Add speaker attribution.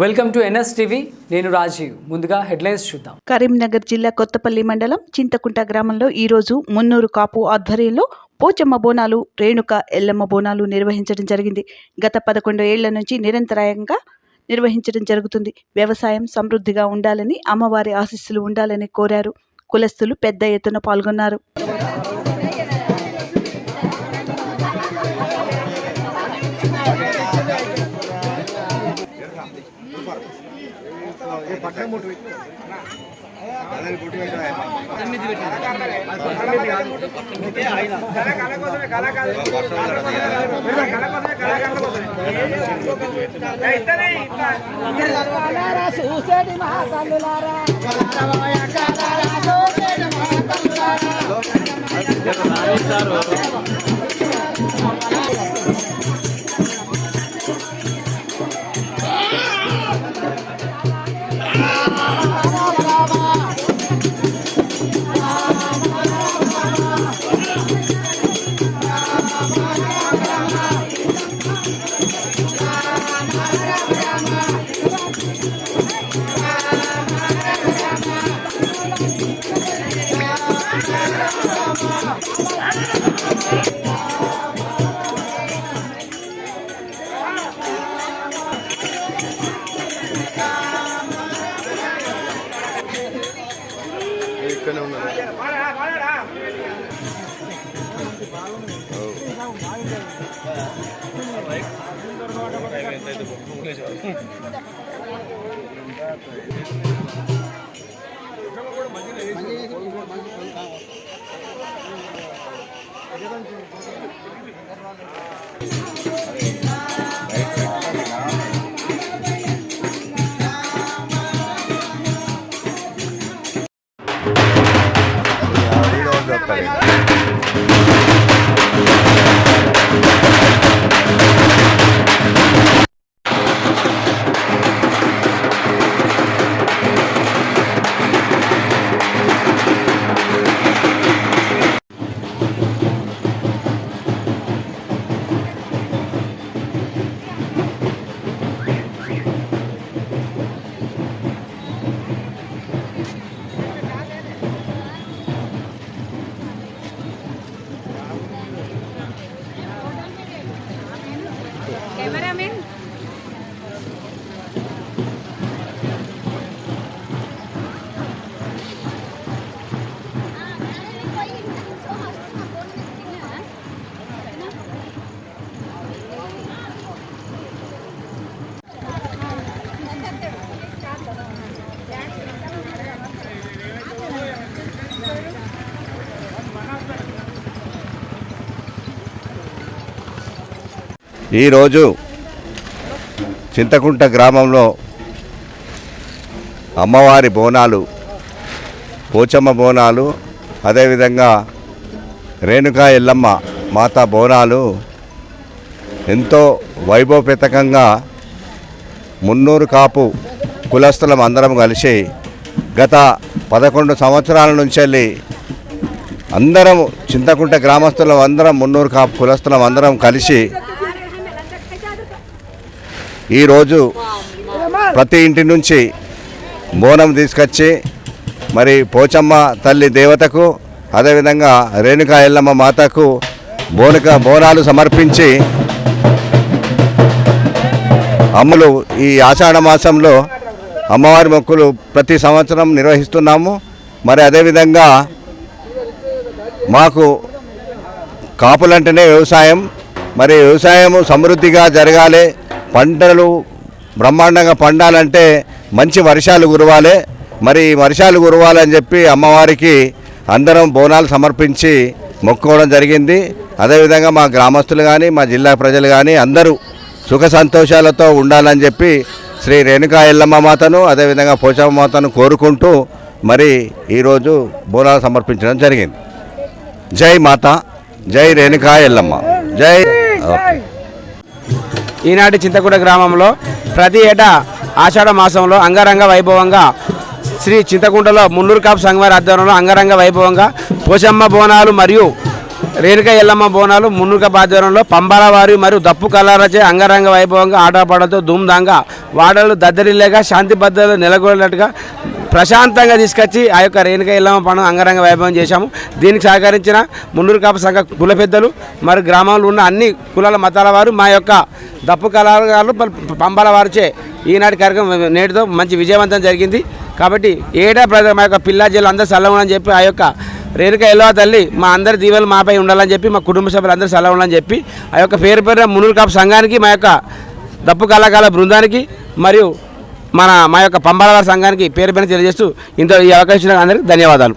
Speaker 1: Welcome to NSTV. నేను రాజీవ్. ముందుగా headlines చూద్దాం.
Speaker 2: కరీంనగర్ జిల్లా కొత్తపల్లి మండలం చింతకుంట గ్రామంలో ఈరోజు మున్నూరు కాపు ఆధ్వర్యంలో పోచమ్మ బోనాలు, రేణుక ఎల్లమ్మ బోనాలు నిర్వహించడం జరిగింది. గత 11 ఏళ్ల నుంచి నిరంతరాయంగా నిర్వహించడం జరుగుతుంది. వ్యవసాయం సమృద్ధిగా ఉండాలని, అమ్మవారి ఆశీస్సులు ఉండాలని కోరారు. కులస్తులు పెద్ద ఎత్తున పాల్గొన్నారు.
Speaker 3: ఈరోజు చింతకుంట గ్రామంలో అమ్మవారి బోనాలు, పోచమ్మ బోనాలు, అదేవిధంగా రేణుకా ఎల్లమ్మ మాతా బోనాలు ఎంతో వైభవపేతంగా మున్నూరు కాపు కులస్తులం అందరం కలిసి గత 11 సంవత్సరాల నుంచి వెళ్ళి అందరం చింతకుంట గ్రామస్తులం అందరం మున్నూరు కాపు కులస్తులం అందరం కలిసి ఈరోజు ప్రతి ఇంటి నుంచి బోనం తీసుకొచ్చి మరి పోచమ్మ తల్లి దేవతకు, అదేవిధంగా రేణుకా ఎల్లమ్మ మాతకు బోనాలు సమర్పించి అమ్ములు ఈ ఆషాఢ మాసంలో అమ్మవారి మొక్కులు ప్రతి సంవత్సరం నిర్వహిస్తున్నాము. మరి అదేవిధంగా మాకు కాపులంటేనే వ్యవసాయం, మరి వ్యవసాయము సమృద్ధిగా జరగాలి, పంటలు బ్రహ్మాండంగా పండాలంటే మంచి వర్షాలు కురవాలి. మరి వర్షాలు కురవాలని చెప్పి అమ్మవారికి అందరం బోనాలు సమర్పించి మొక్కుకోవడం జరిగింది. అదేవిధంగా మా గ్రామస్తులు కానీ మా జిల్లా ప్రజలు కానీ అందరూ సుఖ సంతోషాలతో ఉండాలని చెప్పి శ్రీ రేణుకా ఎల్లమ్మ మాతను, అదేవిధంగా పోచమ్మ మాతను కోరుకుంటూ మరి ఈరోజు బోనాలు సమర్పించడం జరిగింది. జై మాత, జై రేణుకా ఎల్లమ్మ, జై.
Speaker 4: ఈనాటి చింతకుంట గ్రామంలో ప్రతి ఏటా ఆషాఢ మాసంలో అంగరంగ వైభవంగా శ్రీ చింతకుంటలో మున్నూరు కాపు సంఘవారి ఆధ్వర్యంలో అంగరంగ వైభవంగా పోచమ్మ బోనాలు మరియు రేణుకా ఎల్లమ్మ బోనాలు మున్నుక బాధ్యంలో పంబాల వారి మరియు దప్పు కళారచే అంగరంగ వైభవంగా ఆటపాటలతో ధూమ్ధాంగా వాడలు దద్దరిల్లేగా శాంతి భద్రతలు నెలకొన్నట్టుగా ప్రశాంతంగా తీసుకొచ్చి ఆ యొక్క రేణుకా ఎల్లమ్మ పండుగ అంగరంగ వైభవం చేశాము. దీనికి సహకరించిన మున్నూరు కాపు సంఘ కుల పెద్దలు మరియు గ్రామంలో ఉన్న అన్ని కులాల మతాల వారు మా యొక్క దప్పు కళాకారులు పంబాల వారిచే ఈనాటి కార్యక్రమం నేటితో మంచి విజయవంతం జరిగింది. కాబట్టి ఏటా మా యొక్క పిల్లా జిల్లా అందరూ చల్లవని చెప్పి ఆ యొక్క రేణుకా ఎల్లమ్మ తల్లి మా అందరి దీవెనలు మాపై ఉండాలని చెప్పి మా కుటుంబ సభ్యులు అందరూ చల్లగా ఉండాలని చెప్పి ఆ యొక్క పేరు మున్నూరు కాపు సంఘానికి మా యొక్క దప్పు కళాకారుల బృందానికి మరియు మా యొక్క పంబాల వారి సంఘానికి పేరు తెలియజేస్తూ ఇంత ఈ అవకాశం అందరికీ ధన్యవాదాలు.